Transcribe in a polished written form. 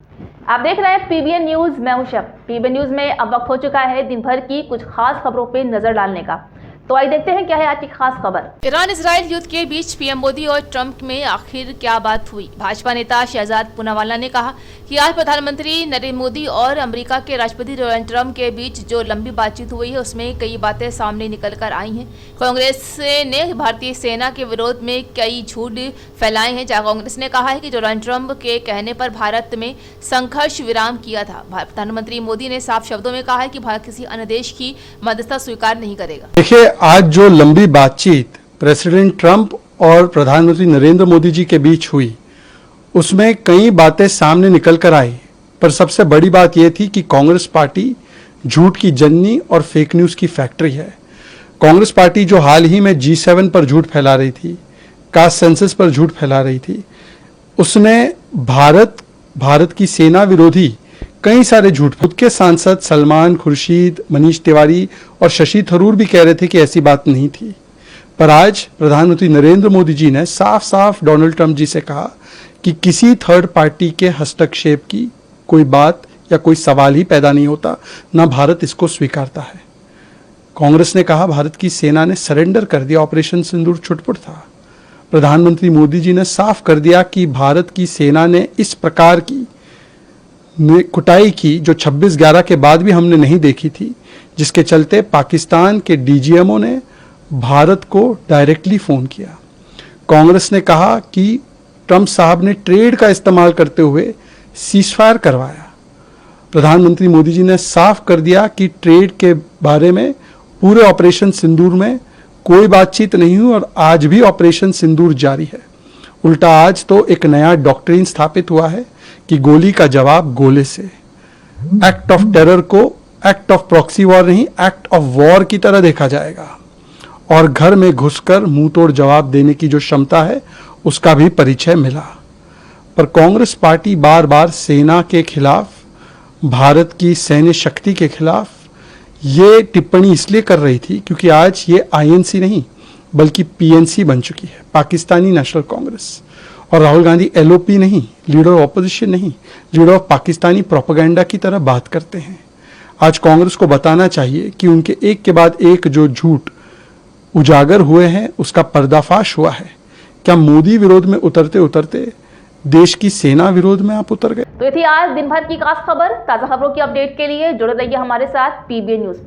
आप देख रहे हैं पीबीएन न्यूज। मैं हूं शब। पीबीएन न्यूज में अब वक्त हो चुका है दिन भर की कुछ खास खबरों पे नजर डालने का। तो आइए देखते हैं क्या है आज की खास खबर। ईरान इजराइल युद्ध के बीच पीएम मोदी और ट्रंप में आखिर क्या बात हुई। भाजपा नेता शहजाद पूनावाला ने कहा कि आज प्रधानमंत्री नरेंद्र मोदी और अमेरिका के राष्ट्रपति डोनाल्ड ट्रंप के बीच जो लंबी बातचीत हुई है उसमें कई बातें सामने निकल कर आई हैं। कांग्रेस ने भारतीय सेना के विरोध में कई झूठ फैलाए हैं, जहां कांग्रेस ने कहा है कि डोनाल्ड ट्रंप के कहने पर भारत में संघर्ष विराम किया था। प्रधानमंत्री मोदी ने साफ शब्दों में कहा है कि भारत किसी अन्य देश की मध्यस्थता स्वीकार नहीं करेगा। देखिए, आज जो लंबी बातचीत प्रेसिडेंट ट्रंप और प्रधानमंत्री नरेंद्र मोदी जी के बीच हुई उसमें कई बातें सामने निकल कर आई, पर सबसे बड़ी बात यह थी कि कांग्रेस पार्टी झूठ की जननी और फेक न्यूज की फैक्ट्री है। कांग्रेस पार्टी जो हाल ही में G7 पर झूठ फैला रही थी, कास्ट सेंसस पर झूठ फैला रही थी, उसने भारत की सेना विरोधी कई सारे झूठ। खुद के सांसद सलमान खुर्शीद, मनीष तिवारी और शशि थरूर भी कह रहे थे कि ऐसी बात नहीं थी। पर आज प्रधानमंत्री नरेंद्र मोदी जी ने साफ साफ डोनाल्ड ट्रंप जी से कहा कि किसी थर्ड पार्टी के हस्तक्षेप की कोई बात या कोई सवाल ही पैदा नहीं होता, ना भारत इसको स्वीकारता है। कांग्रेस ने कहा भारत की सेना ने सरेंडर कर दिया, ऑपरेशन सिंदूर छुटपुट था। प्रधानमंत्री मोदी जी ने साफ कर दिया कि भारत की सेना ने इस प्रकार की कुटाई की जो 26/11 के बाद भी हमने नहीं देखी थी, जिसके चलते पाकिस्तान के डीजीएमओ ने भारत को डायरेक्टली फोन किया। कांग्रेस ने कहा कि ट्रंप साहब ने ट्रेड का इस्तेमाल करते हुए सीजफायर करवाया। प्रधानमंत्री मोदी जी ने साफ कर दिया कि ट्रेड के बारे में पूरे ऑपरेशन सिंदूर में कोई बातचीत नहीं हुई और आज भी ऑपरेशन सिंदूर जारी है। उल्टा आज तो एक नया डॉक्ट्रिन स्थापित हुआ है कि गोली का जवाब गोले से। एक्ट ऑफ टेरर को एक्ट ऑफ प्रॉक्सी वॉर नहीं, एक्ट ऑफ वॉर की तरह देखा जाएगा और घर में घुसकर मुंह तोड़ जवाब देने की जो क्षमता है उसका भी परिचय मिला। पर कांग्रेस पार्टी बार बार सेना के खिलाफ, भारत की सैन्य शक्ति के खिलाफ ये टिप्पणी इसलिए कर रही थी क्योंकि आज ये आईएनसी नहीं बल्कि पीएनसी बन चुकी है, पाकिस्तानी नेशनल कांग्रेस। और राहुल गांधी एलओपी नहीं, लीडर ऑफ ऑपोजिशन नहीं, लीडर ऑफ पाकिस्तानी प्रोपेगेंडा की तरह बात करते हैं। आज कांग्रेस को बताना चाहिए कि उनके एक के बाद एक जो झूठ उजागर हुए हैं उसका पर्दाफाश हुआ है। क्या मोदी विरोध में उतरते उतरते देश की सेना विरोध में आप उतर गए? तो ये थी आज दिन भर की खास खबर। ताजा खबरों की अपडेट के लिए जुड़े रहिए हमारे साथ पीबीएन न्यूज पर।